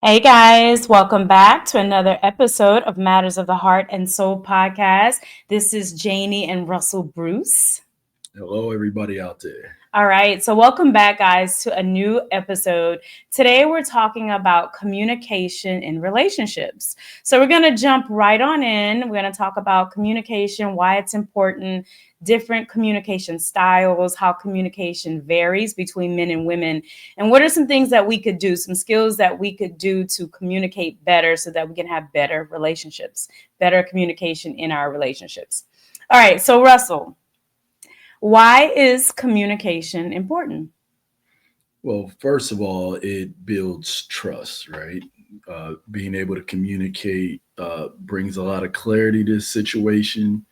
Hey guys, welcome back to another episode of Matters of the Heart and Soul podcast. This is Janie and Russell Bruce. Hello, everybody out there. All right, so welcome back, guys, to a new episode. Today we're talking about communication in relationships. So we're going to jump right on in. We're going to talk about communication, why it's important, different communication styles, how communication varies between men and women, and what are some things that we could do, some skills that we could do to communicate better so that we can have better relationships, better communication in our relationships. All right, so Russell, why is communication important? Well, first of all, it builds trust, right? Being able to communicate brings a lot of clarity to the situation,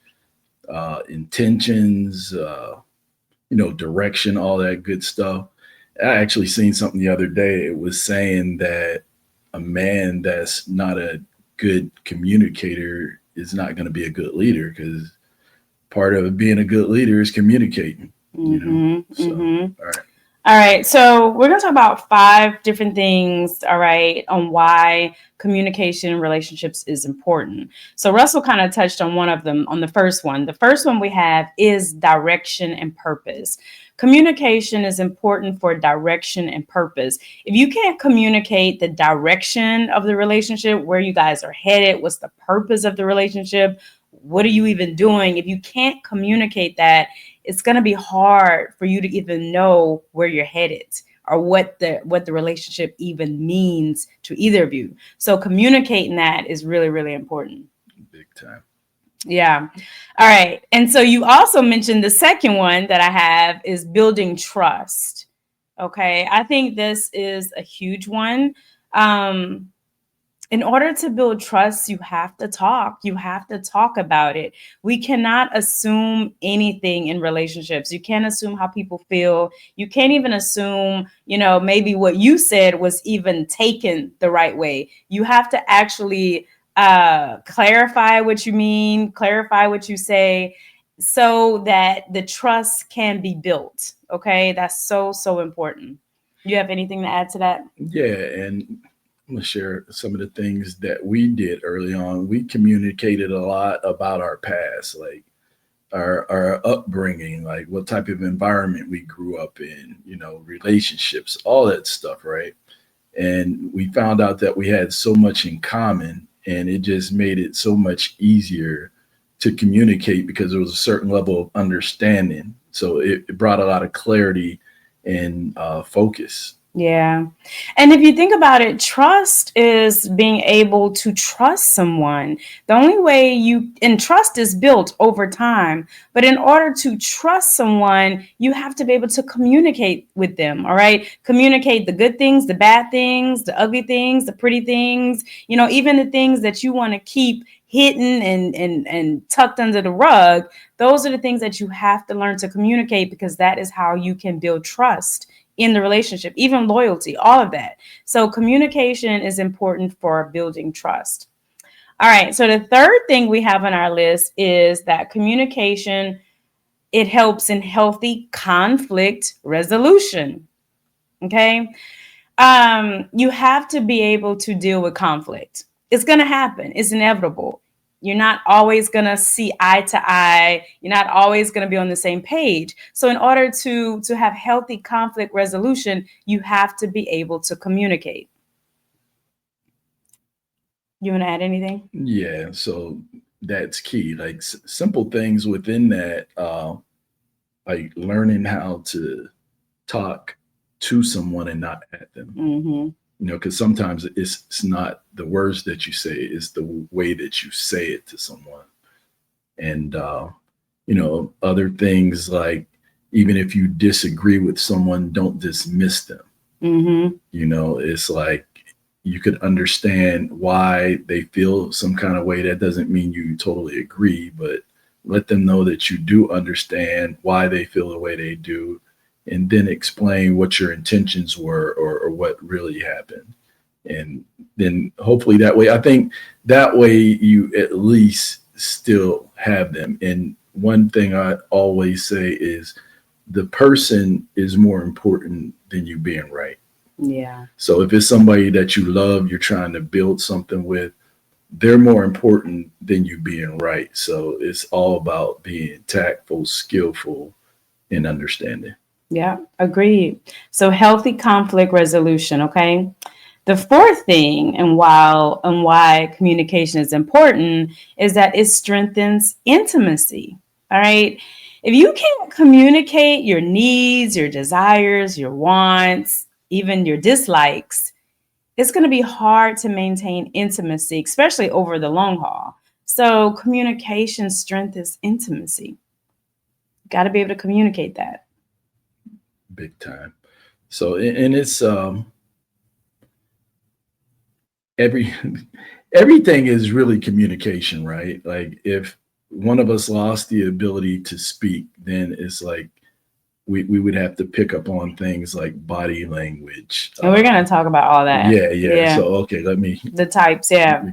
intentions, direction, all that good stuff. I actually seen something the other day. It was saying that a man that's not a good communicator is not going to be a good leader because part of being a good leader is communicating. So, all right. All right, so we're going to talk about 5 different things, all right, on why communication in relationships is important. So Russell kind of touched on one of them on the first one. The first one we have is direction and purpose. Communication is important for direction and purpose. If you can't communicate the direction of the relationship, where you guys are headed, what's the purpose of the relationship, what are you even doing? If you can't communicate that, it's going to be hard for you to even know where you're headed or what the relationship even means to either of you. So communicating that is really, really important. Big time. Yeah. All right. And so you also mentioned the second one that I have is building trust. Okay. I think this is a huge one. In order to build trust, you have to talk. You have to talk about it. We cannot assume anything in relationships. You can't assume how people feel. You can't even assume, maybe what you said was even taken the right way. You have to actually clarify what you mean, clarify what you say, so that the trust can be built. Okay, that's so, so important. You have anything to add to that? Yeah, and I'm gonna share some of the things that we did early on. We communicated a lot about our past, like our upbringing, like what type of environment we grew up in, relationships, all that stuff, right? And we found out that we had so much in common, and it just made it so much easier to communicate because there was a certain level of understanding. So it brought a lot of clarity and focus. Yeah. And if you think about it, trust is being able to trust someone. The only way and trust is built over time. But in order to trust someone, you have to be able to communicate with them. All right. Communicate the good things, the bad things, the ugly things, the pretty things, even the things that you want to keep hidden and tucked under the rug. Those are the things that you have to learn to communicate, because that is how you can build trust in the relationship, even loyalty, all of that. So communication is important for building trust. All right. So the third thing we have on our list is that communication, it helps in healthy conflict resolution. Okay. You have to be able to deal with conflict. It's going to happen. It's inevitable. You're not always going to see eye to eye. You're not always going to be on the same page. So in order to have healthy conflict resolution, you have to be able to communicate. You want to add anything? Yeah, so that's key. Like simple things within that, like learning how to talk to someone and not at them. Mm-hmm. Because sometimes it's not the words that you say, it's the way that you say it to someone. And other things like, even if you disagree with someone, don't dismiss them. Mm-hmm. It's like you could understand why they feel some kind of way. That doesn't mean you totally agree, but let them know that you do understand why they feel the way they do, and then explain what your intentions were, or what really happened. And then hopefully that way, I think that way you at least still have them. And one thing I always say is the person is more important than you being right. Yeah. So if it's somebody that you love, you're trying to build something with, they're more important than you being right. So it's all about being tactful, skillful, and understanding. Yeah. Agreed. So healthy conflict resolution. Okay. The fourth thing, and why communication is important, is that it strengthens intimacy. All right. If you can't communicate your needs, your desires, your wants, even your dislikes, it's going to be hard to maintain intimacy, especially over the long haul. So communication strengthens intimacy. Got to be able to communicate that. Big time. So and it's every everything is really communication, right? Like if one of us lost the ability to speak, then it's like we would have to pick up on things like body language. And we're going to talk about all that. Yeah, yeah. Yeah. So okay, The types. Yeah.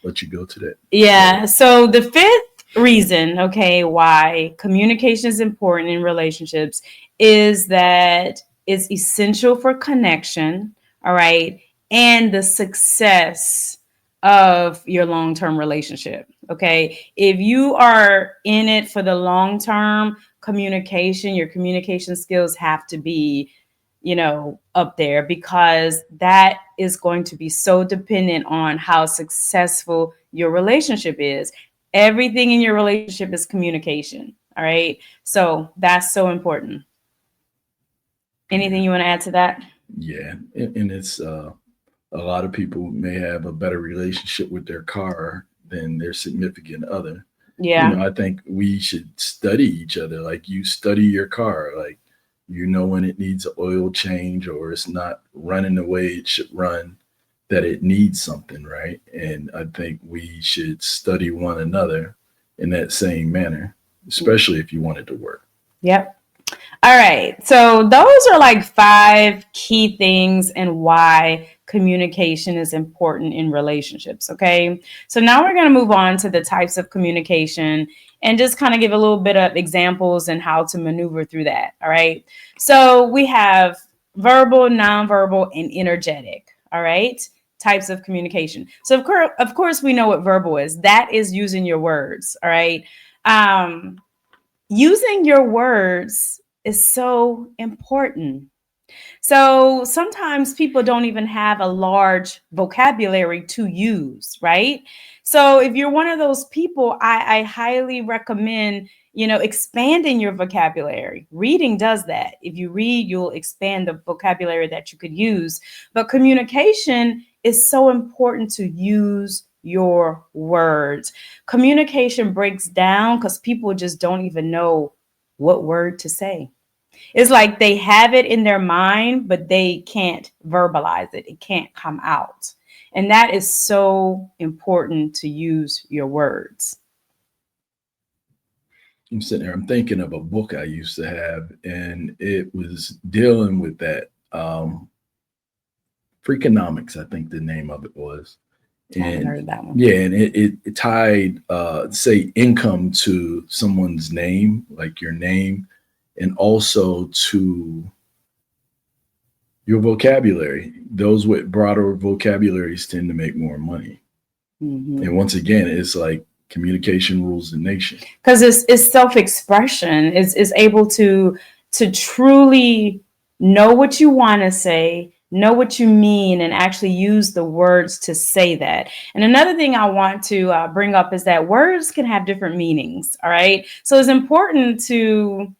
let you go to that. Yeah. So the fifth reason, okay, why communication is important in relationships is that it's essential for connection. All right. And the success of your long term relationship. Okay. If you are in it for the long term, communication, your communication skills have to be, up there, because that is going to be so dependent on how successful your relationship is. Everything in your relationship is communication. All right. So that's so important. Anything you want to add to that? Yeah, and it's a lot of people may have a better relationship with their car than their significant other. Yeah. I think we should study each other. Like you study your car, like when it needs an oil change or it's not running the way it should run, that it needs something, right? And I think we should study one another in that same manner, especially if you want it to work. Yep. All right. So those are like 5 key things and why communication is important in relationships. Okay. So now we're going to move on to the types of communication and just kind of give a little bit of examples and how to maneuver through that. All right. So we have verbal, nonverbal, and energetic. All right. Types of communication. So of course, we know what verbal is. That is using your words. All right. Um, Using your words is so important. So sometimes people don't even have a large vocabulary to use, right? So if you're one of those people, I highly recommend, expanding your vocabulary. Reading does that. If you read, you'll expand the vocabulary that you could use. But communication is so important to use your words. Communication breaks down because people just don't even know what word to say. It's like they have it in their mind, but they can't verbalize it. It can't come out. And that is so important to use your words. I'm sitting there, I'm thinking of a book I used to have, and it was dealing with that. Freakonomics, I think the name of it was. I haven't And heard that one. yeah, and it tied, say, income to someone's name, like your name, and also to your vocabulary. Those with broader vocabularies tend to make more money. Mm-hmm. And once again, it's like communication rules the nation. Because it's self-expression. It's able to truly know what you want to say, know what you mean, and actually use the words to say that. And another thing I want to bring up is that words can have different meanings. All right. So it's important to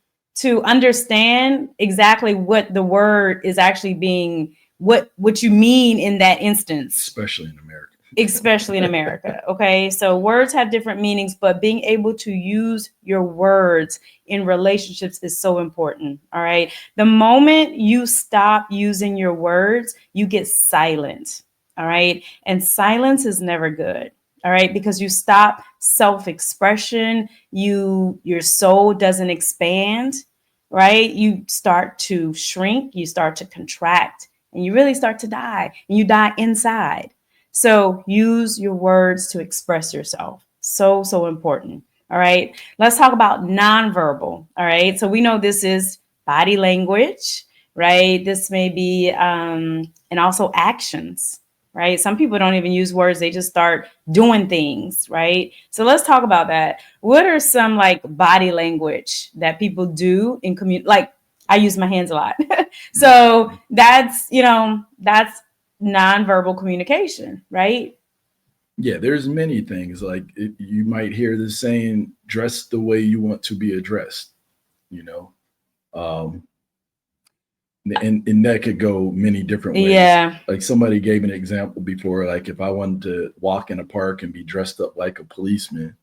understand exactly what the word is actually being, what you mean in that instance, especially in America. Especially in America. Okay. So words have different meanings, but being able to use your words in relationships is so important. All right. The moment you stop using your words, you get silent. All right. And silence is never good. All right. Because you stop self-expression, your soul doesn't expand, right? You start to shrink, you start to contract, and you really start to die, and you die inside. So use your words to express yourself. So, so important. All right. Let's talk about nonverbal. All right. So we know this is body language, right? This may be, and also actions, right? Some people don't even use words, they just start doing things, right? So let's talk about that. What are some like body language that people do in community? Like, I use my hands a lot. So that's, that's nonverbal communication, right? Yeah, there's many things like you might hear the saying, dress the way you want to be addressed, you know. Um, and that could go many different ways. Yeah. Like somebody gave an example before, like if I wanted to walk in a park and be dressed up like a policeman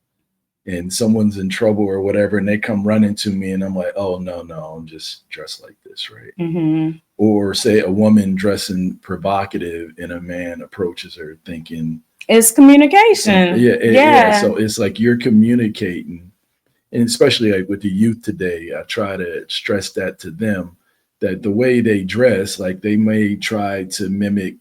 and someone's in trouble or whatever, and they come running to me and I'm like, oh, no, no, I'm just dressed like this, right? Mm-hmm. Or say a woman dressing provocative and a man approaches her thinking, It's communication. yeah. Yeah. So it's like you're communicating, and especially like with the youth today, I try to stress that to them that the way they dress, like they may try to mimic,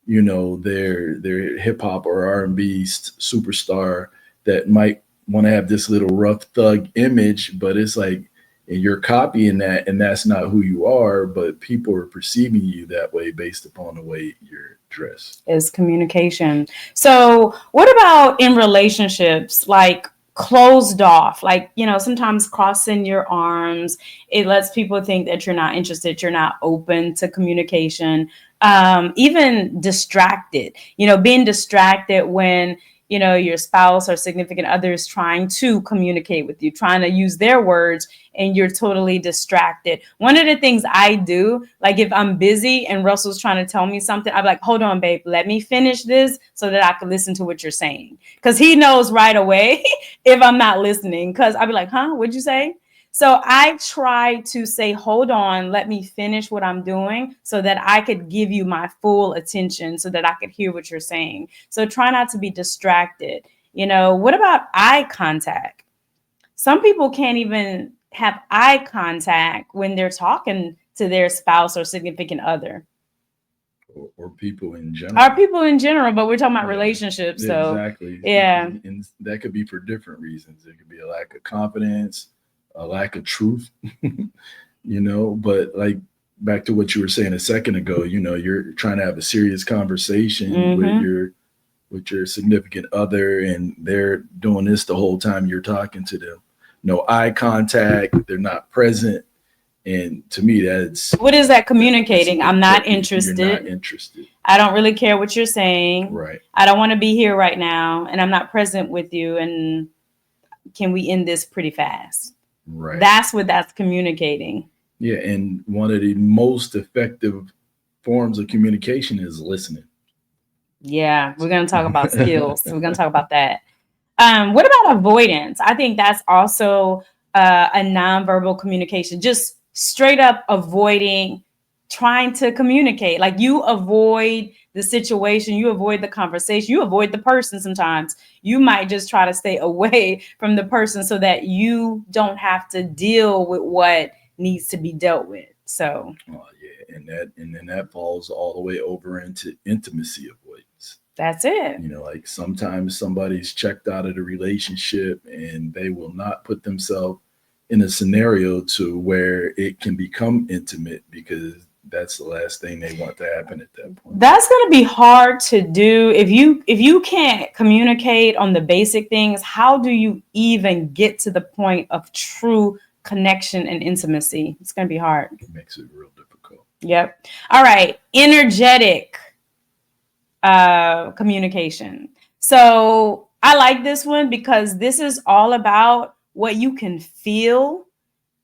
their hip hop or R&B superstar that might want to have this little rough thug image, but it's like and you're copying that, and that's not who you are, but people are perceiving you that way based upon the way you're dressed. Is communication. So, what about in relationships, like closed off? Like, sometimes crossing your arms, it lets people think that you're not interested, you're not open to communication. Even distracted, being distracted when your spouse or significant other is trying to communicate with you, trying to use their words, and you're totally distracted. One of the things I do, like if I'm busy and Russell's trying to tell me something, I'm like, hold on, babe, let me finish this so that I can listen to what you're saying. Because he knows right away if I'm not listening, because I'll be like, huh, what'd you say? So I try to say, hold on, let me finish what I'm doing so that I could give you my full attention so that I could hear what you're saying. So try not to be distracted. What about eye contact? Some people can't even have eye contact when they're talking to their spouse or significant other. Or people in Or general. people in general, but we're talking about Yeah, relationships. So, exactly. yeah. And that could be for different reasons. It could be a lack of confidence, a lack of truth, but like back to what you were saying a second ago, you're trying to have a serious conversation Mm-hmm. with your significant other, and they're doing this the whole time you're talking to them. No eye contact, they're not present. And to me, What is that that's communicating? I'm not you're not interested. interested. I don't really care what you're saying. Right. I don't want to be here right now, and I'm not present with you. And can we end this pretty fast? Right. That's what that's communicating. Yeah. And one of the most effective forms of communication is listening. Yeah, we're going to talk about skills. We're going to talk about that. What about avoidance? I think that's also a nonverbal communication, just straight up avoiding trying to communicate. Like you avoid the situation, you avoid the conversation, you avoid the person sometimes. You might just try to stay away from the person so that you don't have to deal with what needs to be dealt with. So, Oh yeah, and then that falls all the way over into intimacy avoidance. that's it. Like sometimes somebody's checked out of the relationship and they will not put themselves in a scenario to where it can become intimate because that's the last thing they want to happen at that point. That's going to be hard to do if you can't communicate on the basic things. How do you even get to the point of true connection and intimacy? It's going to be hard. It makes it real difficult. Yep. All right. Energetic communication. So I like this one because this is all about what you can feel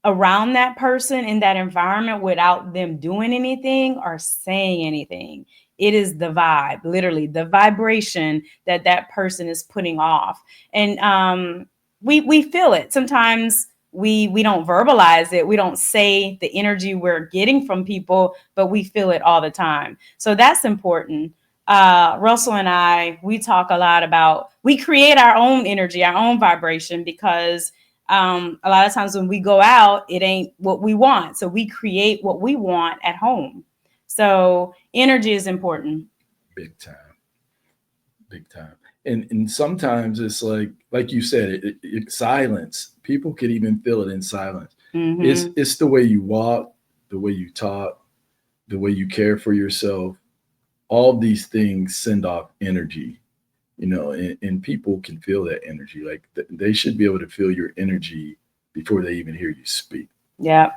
around that person in that environment without them doing anything or saying anything. It is the vibe, literally the vibration that that person is putting off, and we feel it. Sometimes we don't verbalize it. We don't say the energy we're getting from people, but we feel it all the time. So that's important. Russell and we talk a lot about we create our own energy, our own vibration, because a lot of times when we go out, it ain't what we want. So we create what we want at home. So energy is important. Big time. Big time. And sometimes it's like you said, silence. People could even feel it in silence. Mm-hmm. It's the way you walk, the way you talk, the way you care for yourself, all these things send off energy, and people can feel that energy. Like they should be able to feel your energy before they even hear you speak. Yeah.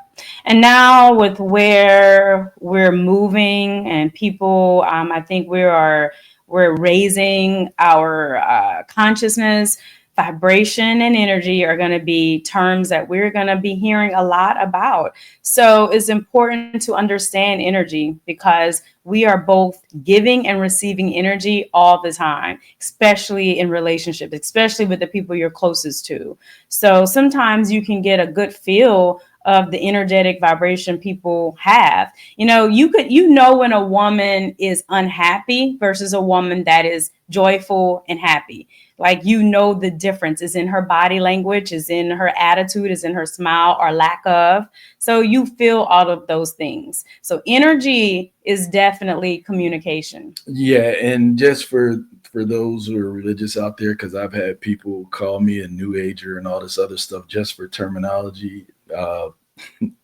And now with where we're moving and people, I think we're raising our consciousness, vibration, and energy are going to be terms that we're going to be hearing a lot about. So it's important to understand energy because we are both giving and receiving energy all the time, especially in relationships, especially with the people you're closest to. So sometimes you can get a good feel of the energetic vibration people have. You know when a woman is unhappy versus a woman that is joyful and happy. Like the difference is in her body language, is in her attitude, is in her smile or lack of. So you feel all of those things. So energy is definitely communication. Yeah, and just for those who are religious out there, because I've had people call me a new ager and all this other stuff just for terminology,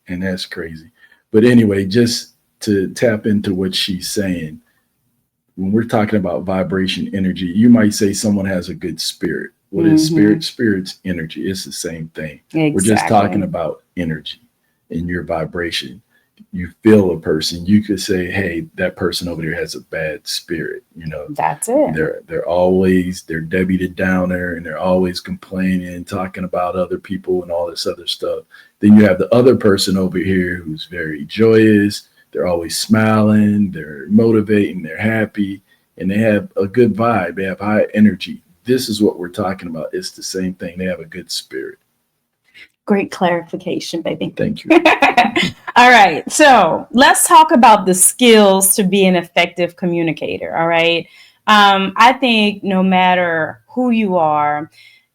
and that's crazy. But anyway, just to tap into what she's saying, when we're talking about vibration energy, you might say someone has a good spirit. What is spirit? Spirit's energy. It's the same thing. Exactly. We're just talking about energy and your vibration. You feel a person, you could say, hey, that person over there has a bad spirit. That's it. They're Debbie the Downer, and they're always complaining, talking about other people and all this other stuff. Then you have the other person over here who's very joyous. They're always smiling, they're motivating, they're happy, and they have a good vibe. They have high energy. This is what we're talking about. It's the same thing. They have a good spirit. Great clarification, baby. Thank you. All right. So let's talk about the skills to be an effective communicator. All right. I think no matter who you are,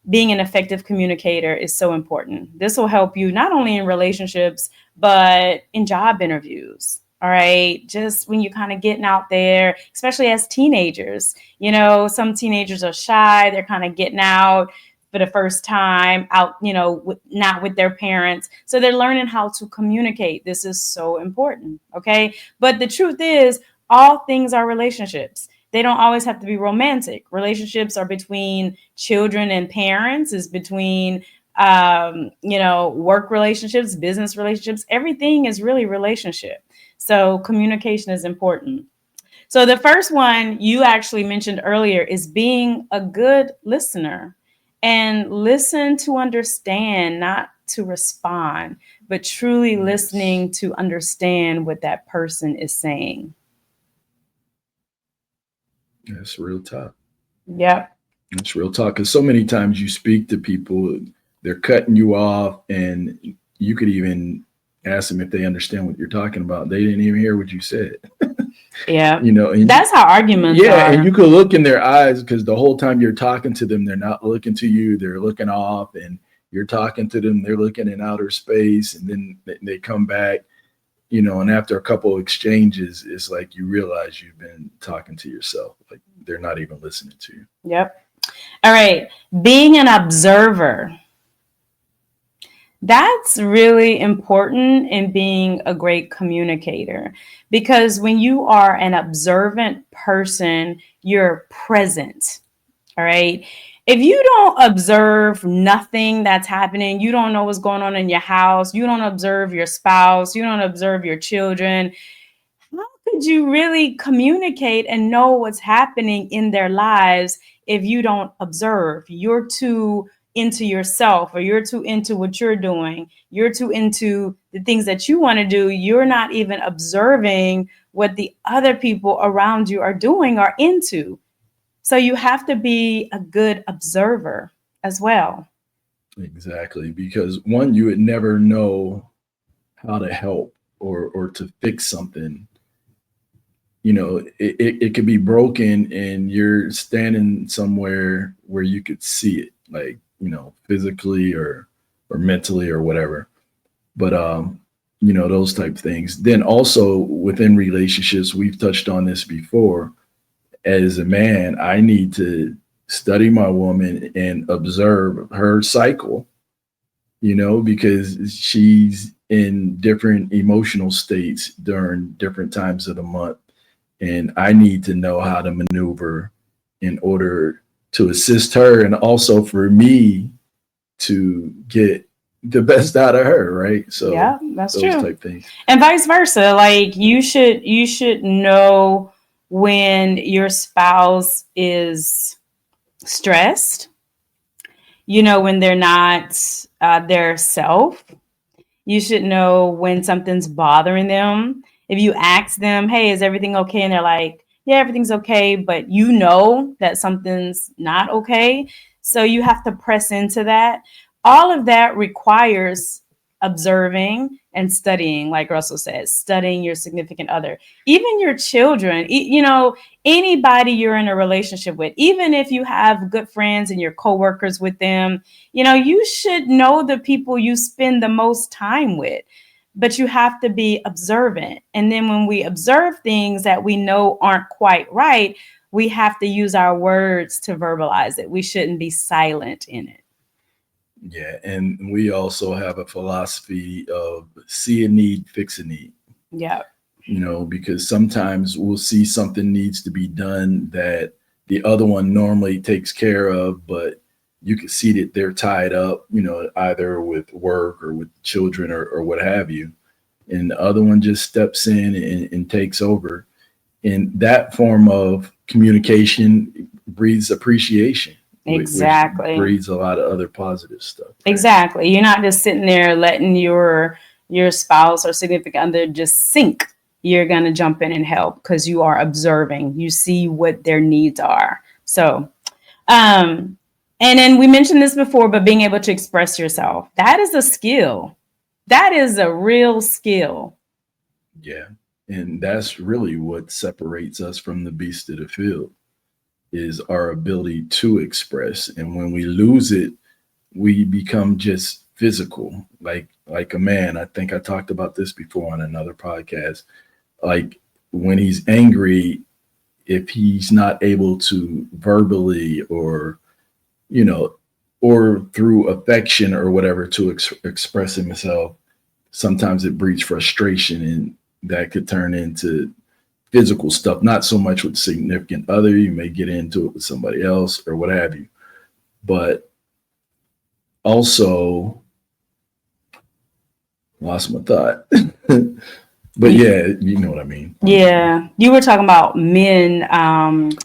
being an effective communicator is so important. This will help you not only in relationships, but in job interviews. All right. Just when you're kind of getting out there, especially as teenagers, some teenagers are shy. They're kind of getting out for the first time out, not with their parents. So they're learning how to communicate. This is so important. Okay. But the truth is, all things are relationships. They don't always have to be romantic. Relationships are between children and parents, is between, work relationships, business relationships. Everything is really relationship. So communication is important. So the first one you actually mentioned earlier is being a good listener, and listen to understand, not to respond, but truly listening to understand what that person is saying. That's real talk. Yep. That's real talk. Because so many times you speak to people, they're cutting you off, and you could even ask them if they understand what you're talking about. They didn't even hear what you said. Yeah. And that's how arguments are. And you could look in their eyes because the whole time you're talking to them, they're not looking to you. They're looking off, and you're talking to them. They're looking in outer space, and then they come back, and after a couple of exchanges, it's like you realize you've been talking to yourself. Like they're not even listening to you. Yep. All right. Being an observer. That's really important in being a great communicator, because when you are an observant person, you're present. All right. If you don't observe nothing that's happening, you don't know what's going on in your house, you don't observe your spouse, you don't observe your children, how could you really communicate and know what's happening in their lives if you don't observe? You're too into yourself, or you're too into what you're doing. You're too into the things that you want to do. You're not even observing what the other people around you are doing or into. So you have to be a good observer as well. Exactly. Because one, you would never know how to help or to fix something. It could be broken and you're standing somewhere where you could see it, like, physically or mentally or whatever. But those type things. Then also within relationships, we've touched on this before. As a man, I need to study my woman and observe her cycle, because she's in different emotional states during different times of the month. And I need to know how to maneuver in order to assist her and also for me to get the best out of her, right? So Yeah, that's those true. type things. And vice versa. Like you should know when your spouse is stressed, you know, when they're not their self. You should know when something's bothering them. If you ask them, hey, is everything okay? And they're like, yeah, everything's okay. But you know that something's not okay. So you have to press into that. All of that requires observing and studying, like Russell says, studying your significant other, even your children, you know, anybody you're in a relationship with, even if you have good friends and your coworkers with them, you know, you should know the people you spend the most time with, but you have to be observant. And then when we observe things that we know aren't quite right, we have to use our words to verbalize it. We shouldn't be silent in it. Yeah. And we also have a philosophy of see a need, fix a need. Yeah, Because sometimes we'll see something needs to be done that the other one normally takes care of, but you can see that they're tied up, either with work or with children or what have you. And the other one just steps in and takes over. And that form of communication breeds appreciation, which exactly. breeds a lot of other positive stuff, right? Exactly. You're not just sitting there letting your spouse or significant other just sink. You're going to jump in and help because you are observing. You see what their needs are. So, um, and then we mentioned this before, but being able to express yourself, that is a skill. That is a real skill. Yeah. And that's really what separates us from the beast of the field is our ability to express. And when we lose it, we become just physical, like a man. I think I talked about this before on another podcast. Like when he's angry, if he's not able to verbally you know, or through affection or whatever to express himself, sometimes it breeds frustration and that could turn into physical stuff, not so much with significant other. You may get into it with somebody else or what have you. But also lost my thought. But yeah, you know what I mean. Yeah, you were talking about men,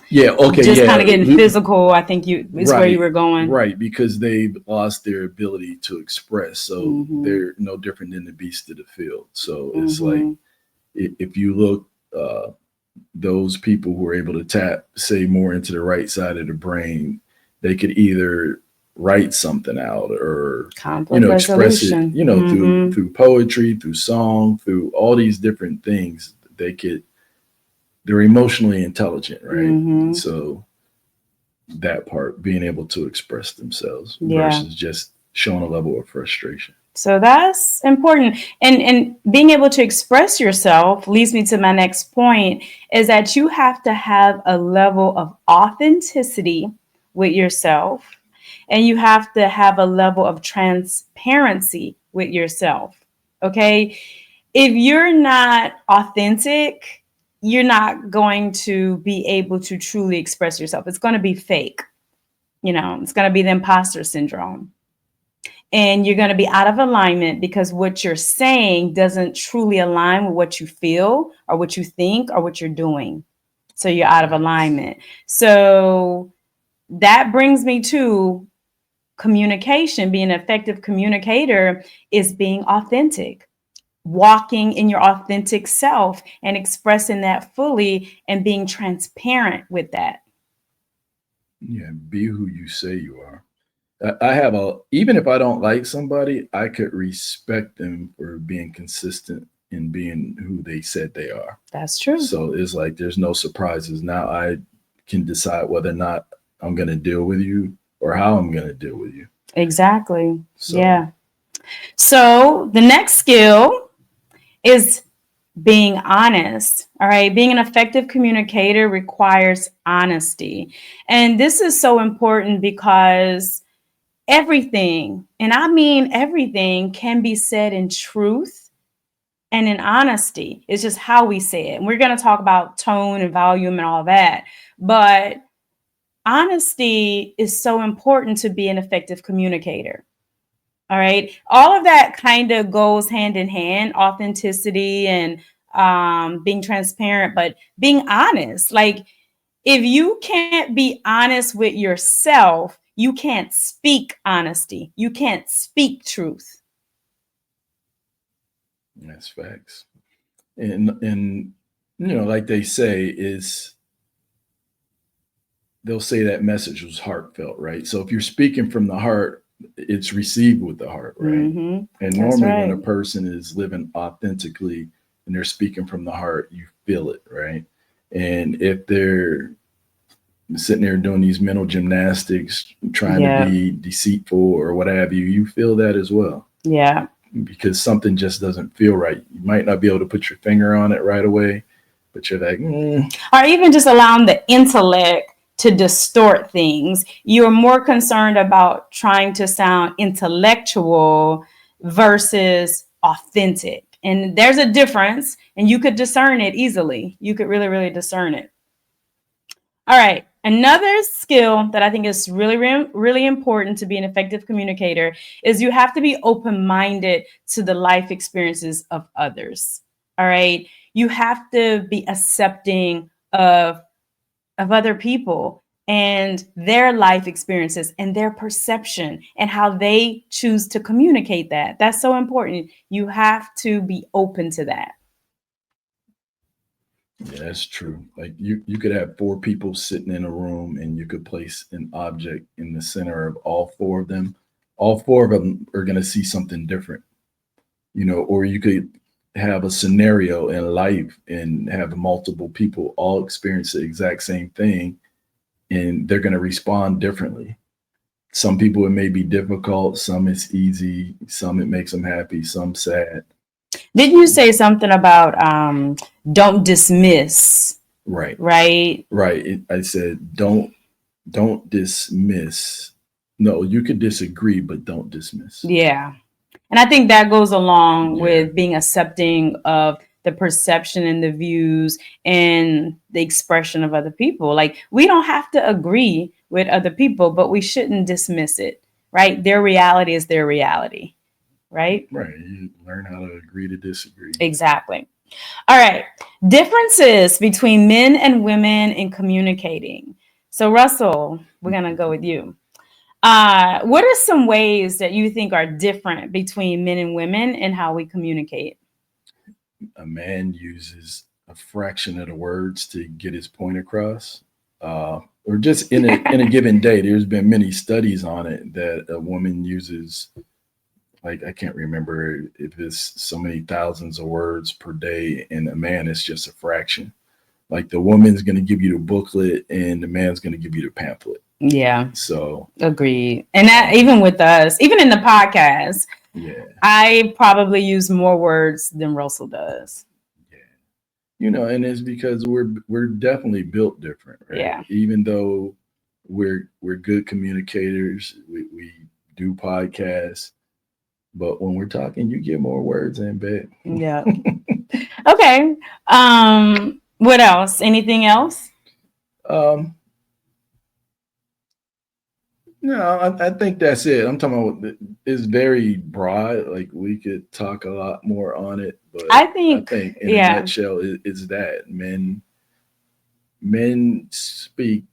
Yeah, okay, just kind yeah. of getting physical. I think you is where you Right, were going. right, because they've lost their ability to express. So Mm-hmm. they're no different than the beast of the field. So it's like Mm-hmm. if you look those people who are able to tap, say, more into the right side of the brain, they could either write something out or Conflict express it, resolution. through Mm-hmm. poetry, through song, through all these different things. They're emotionally intelligent, right? Mm-hmm. So that part, being able to express themselves Yeah. versus just showing a level of frustration. So that's important. And being able to express yourself leads me to my next point is that you have to have a level of authenticity with yourself and you have to have a level of transparency with yourself. Okay? If you're not authentic, you're not going to be able to truly express yourself. It's going to be fake. You know, it's going to be the imposter syndrome and you're going to be out of alignment because what you're saying doesn't truly align with what you feel or what you think or what you're doing. So you're out of Right. alignment. So that brings me to communication. Being an effective communicator is being authentic, walking in your authentic self and expressing that fully and being transparent with that. Yeah, be who you say you are. I have even if I don't like somebody, I could respect them for being consistent in being who they said they are. That's true. So it's like there's no surprises. Now I can decide whether or not I'm going to deal with you or how I'm going to deal with you. Exactly. So Yeah. So the next skill is being honest. All right. Being an effective communicator requires honesty. And this is so important because everything, and I mean everything, can be said in truth and in honesty. It's just how we say it. And we're going to talk about tone and volume and all that. But honesty is so important to be an effective communicator. All right. All of that kind of goes hand in hand, authenticity and being transparent, but being honest. Like, if you can't be honest with yourself, you can't speak honesty. You can't speak truth. That's facts. And like they say, is they'll say that message was heartfelt, right? So if you're speaking from the heart, it's received with the heart, right? Mm-hmm. And That's normally when right. a person is living authentically and they're speaking from the heart, you feel it, right? And if they're sitting there doing these mental gymnastics, trying to Yeah. be deceitful or what have you, you feel that as well Yeah. because something just doesn't feel right. You might not be able to put your finger on it right away, but you're like, Or even just allowing the intellect to distort things. You're more concerned about trying to sound intellectual versus authentic. And there's a difference, and you could discern it easily. You could really, really discern it. All right. Another skill that I think is really, really important to be an effective communicator is you have to be open minded to the life experiences of others. All right. You have to be accepting of other people and their life experiences and their perception and how they choose to communicate that. That's so important. You have to be open to that. yeah, that's true. Like you could have four people sitting in a room and you could place an object in the center of all four of them. All four of them are going to see something different, or you could have a scenario in life and have multiple people all experience the exact same thing and they're going to respond differently. Some people it may be difficult, some it's easy, some it makes them happy, some sad. Didn't you say something about don't dismiss, Right. right? Right. I said don't dismiss. No, you could disagree, but don't dismiss. Yeah. And I think that goes along Yeah. with being accepting of the perception and the views and the expression of other people. Like, we don't have to agree with other people, but we shouldn't dismiss it, right? Their reality is their reality, right? Right. You learn how to agree to disagree. Exactly. All right. Differences between men and women in communicating. So, Russell, we're going to go with you. What are some ways that you think are different between men and women and how we communicate? A man uses a fraction of the words to get his point across. Or just in a given day, there's been many studies on it that a woman uses, like, I can't remember if it's so many thousands of words per day, and a man is just a fraction. Like the woman's going to give you the booklet, and the man's going to give you the pamphlet. Yeah, So agreed. And that even with us, even in the podcast, yeah, I probably use more words than Russell does. yeah. And it's because we're definitely built different, right? Yeah. Even though we're good communicators, we do podcasts, but when we're talking, you get more words in, babe. Yeah. Okay. What else? Anything else? um, no, I think that's it. I'm talking about it's very broad. Like we could talk a lot more on it, but I I think, think in a yeah. nutshell, it's that men speak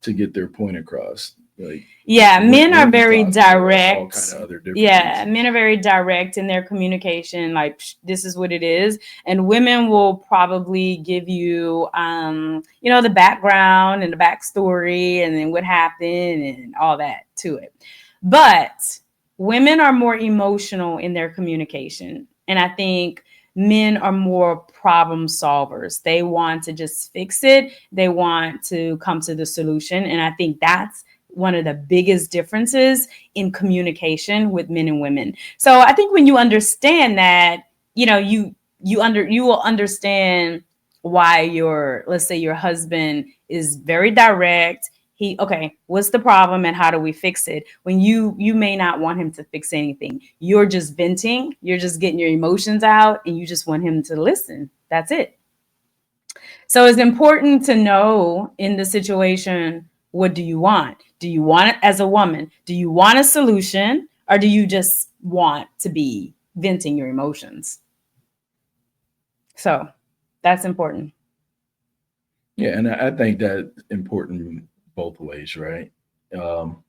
to get their point across. Like Yeah, men are women very talk for all kind direct. of other different Yeah, reasons. men are very direct in their communication. Like, this is what it is, and women will probably give you, the background and the backstory, and then what happened and all that to it. But women are more emotional in their communication, and I think men are more problem solvers. They want to just fix it. They want to come to the solution, and I think that's one of the biggest differences in communication with men and women. So I think when you understand that, you will understand why your, let's say, your husband is very direct. Okay, what's the problem and how do we fix it? When you may not want him to fix anything. You're just venting, you're just getting your emotions out, and you just want him to listen. That's it. So it's important to know in the situation, what do you want? Do you want it as a woman? Do you want a solution, or do you just want to be venting your emotions? So that's important. Yeah, and I think that's important both ways, right? Um,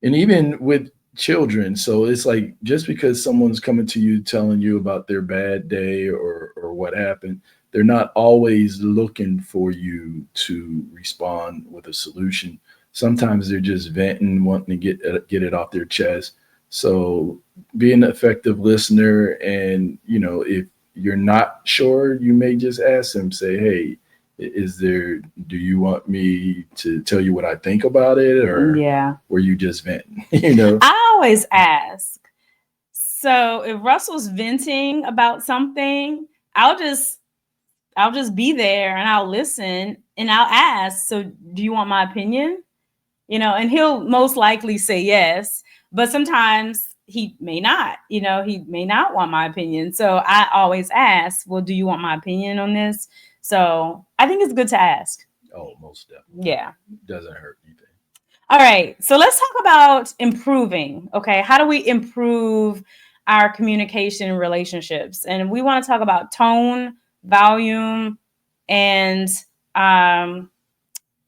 and even with children, so it's like just because someone's coming to you telling you about their bad day or what happened, they're not always looking for you to respond with a solution. Sometimes they're just venting, wanting to get it off their chest. So be an effective listener, and if you're not sure, you may just ask them, say, "Hey, is there? Do you want me to tell you what I think about it, or Yeah. were you just venting?" You know? I always ask. So if Russell's venting about something, I'll just I'll just be there and I'll listen and I'll ask, so do you want my opinion? And he'll most likely say yes, but sometimes he may not, he may not want my opinion. So I always ask, well, do you want my opinion on this? So I think it's good to ask. Oh, most definitely. Yeah. Doesn't hurt anything. All right. So let's talk about improving. Okay. How do we improve our communication relationships? And we want to talk about tone, volume, and um,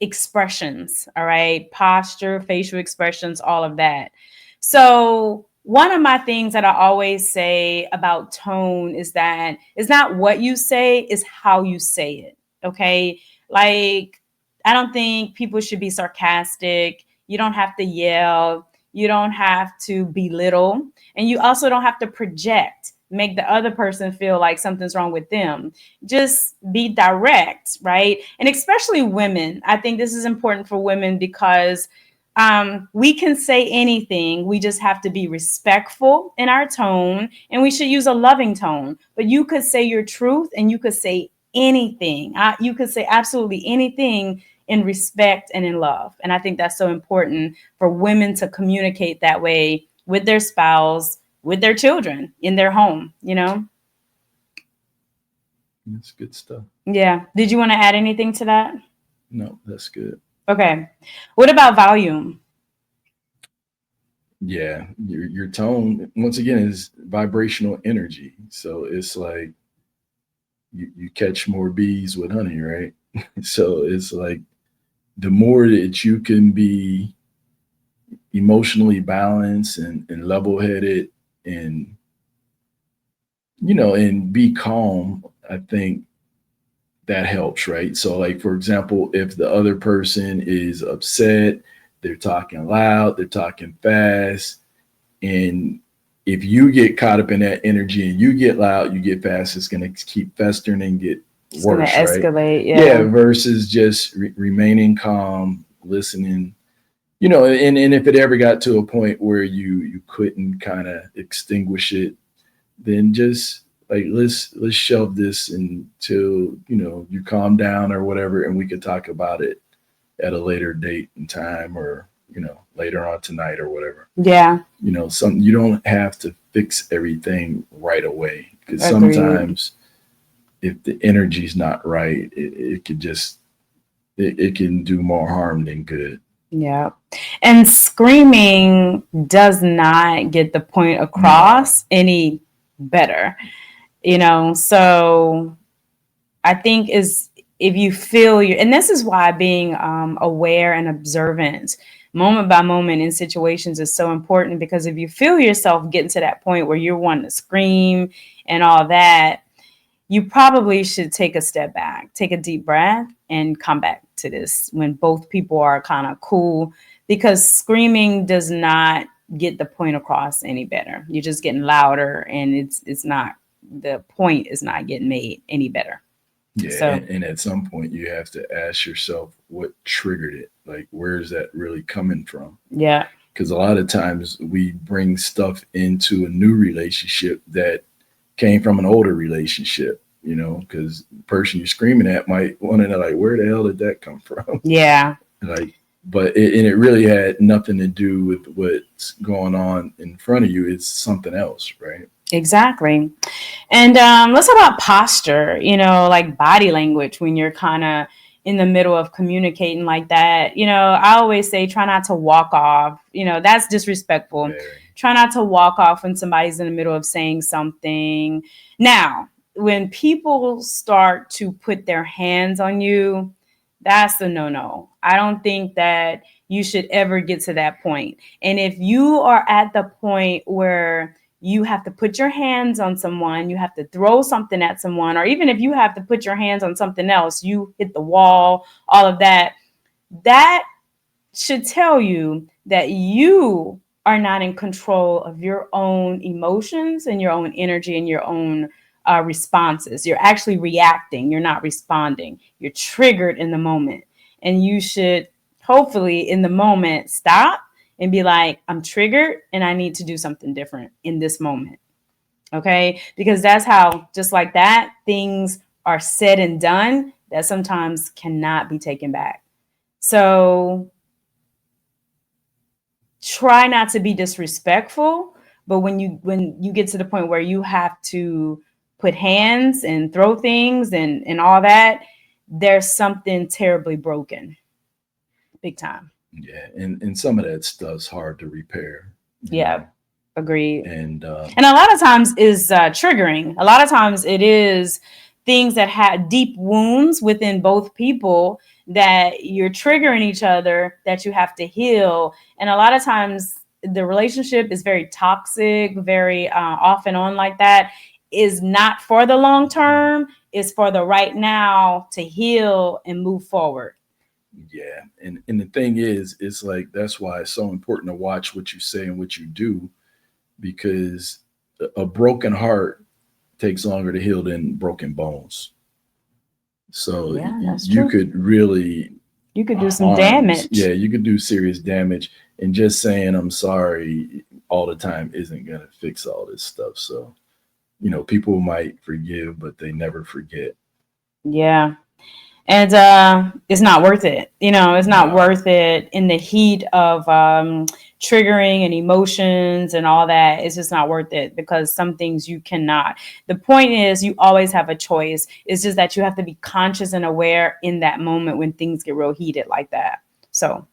expressions. All right. Posture, facial expressions, all of that. So, one of my things that I always say about tone is that it's not what you say, it's how you say it. Okay. Like, I don't think people should be sarcastic. You don't have to yell. You don't have to belittle. And you also don't have to project, make the other person feel like something's wrong with them. Just be direct, right? And especially women. I think this is important for women because we can say anything. We just have to be respectful in our tone, and we should use a loving tone. But you could say your truth and you could say anything. You could say absolutely anything in respect and in love. And I think that's so important for women to communicate that way with their spouse, with their children, in their home. That's good stuff. Yeah. Did you want to add anything to that? No, that's good. Okay. What about volume? Yeah, your tone once again is vibrational energy. So it's like you catch more bees with honey, right? So it's like the more that you can be emotionally balanced and level headed, and and be calm, I think that helps, right? So, like, for example, if the other person is upset, they're talking loud, they're talking fast, and if you get caught up in that energy and you get loud, you get fast, it's going to keep festering and get It's going to worse, right? escalate. Yeah, versus just remaining calm, listening. And if it ever got to a point where you couldn't kind of extinguish it, then just like let's shelve this until you calm down or whatever, and we could talk about it at a later date and time, or later on tonight or whatever. Yeah. Something you don't have to fix everything right away, because Agreed. sometimes if the energy's not right, it could just it can do more harm than good. Yeah. And screaming does not get the point across any better. So I think is if you feel and this is why being aware and observant moment by moment in situations is so important, because if you feel yourself getting to that point where you're wanting to scream and all that, you probably should take a step back, take a deep breath, and come back to this when both people are kind of cool, because screaming does not get the point across any better. You're just getting louder, and it's not, the point is not getting made any better. Yeah, So, and at some point you have to ask yourself what triggered it. Like, where is that really coming from? yeah. Because a lot of times we bring stuff into a new relationship that came from an older relationship, because the person you're screaming at might want to know, like, where the hell did that come from? Yeah. Like, But it really had nothing to do with what's going on in front of you. It's something else, right? Exactly. And let's talk about posture, like body language when you're kind of in the middle of communicating like that. I always say try not to walk off. That's disrespectful. Very. Try not to walk off when somebody's in the middle of saying something. Now, when people start to put their hands on you, that's a no-no. I don't think that you should ever get to that point. And if you are at the point where you have to put your hands on someone, you have to throw something at someone, or even if you have to put your hands on something else, you hit the wall, all of that, that should tell you that you are not in control of your own emotions and your own energy and your own responses. You're actually reacting, you're not responding. You're triggered in the moment. And you should hopefully in the moment stop and be like, I'm triggered and I need to do something different in this moment. Okay. Because that's how, just like that, things are said and done that sometimes cannot be taken back. So try not to be disrespectful, but when you get to the point where you have to put hands and throw things and all that, there's something terribly broken, big time. Yeah, and some of that stuff's hard to repair. Yeah, agreed. And And a lot of times is triggering. A lot of times it is things that have deep wounds within both people that you're triggering each other that you have to heal. And a lot of times the relationship is very toxic, very off and on like that, is not for the long term, is for the right now to heal and move forward. yeah, and the thing is, it's like that's why it's so important to watch what you say and what you do, because a broken heart takes longer to heal than broken bones. So Yeah, that's you true. could really You could do some harm, yeah, damage. you could do serious damage, and just saying I'm sorry all the time isn't gonna fix all this stuff. So people might forgive, but they never forget. Yeah. And it's not worth it. It's not No, worth it in the heat of triggering and emotions and all that. It's just not worth it because some things you cannot. The point is, you always have a choice. It's just that you have to be conscious and aware in that moment when things get real heated like that. So,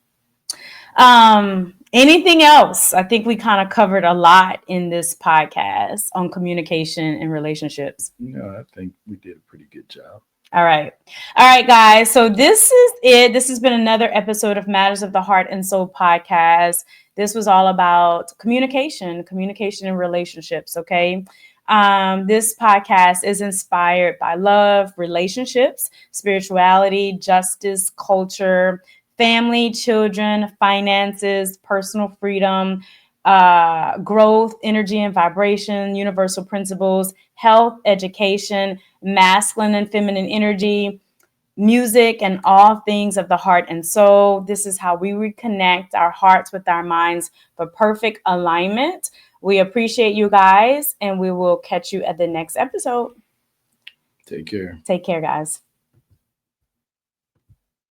anything else? I think we kind of covered a lot in this podcast on communication and relationships. I think we did a pretty good job. All right. All right, guys. So this is it. This has been another episode of Matters of the Heart and Soul podcast. This was all about communication and relationships. Okay. This podcast is inspired by love, relationships, spirituality, justice, culture, family, children, finances, personal freedom, growth, energy and vibration, universal principles, health, education, masculine and feminine energy, music, and all things of the heart and soul. This is how we reconnect our hearts with our minds for perfect alignment. We appreciate you guys, and we will catch you at the next episode. Take care. Take care, guys.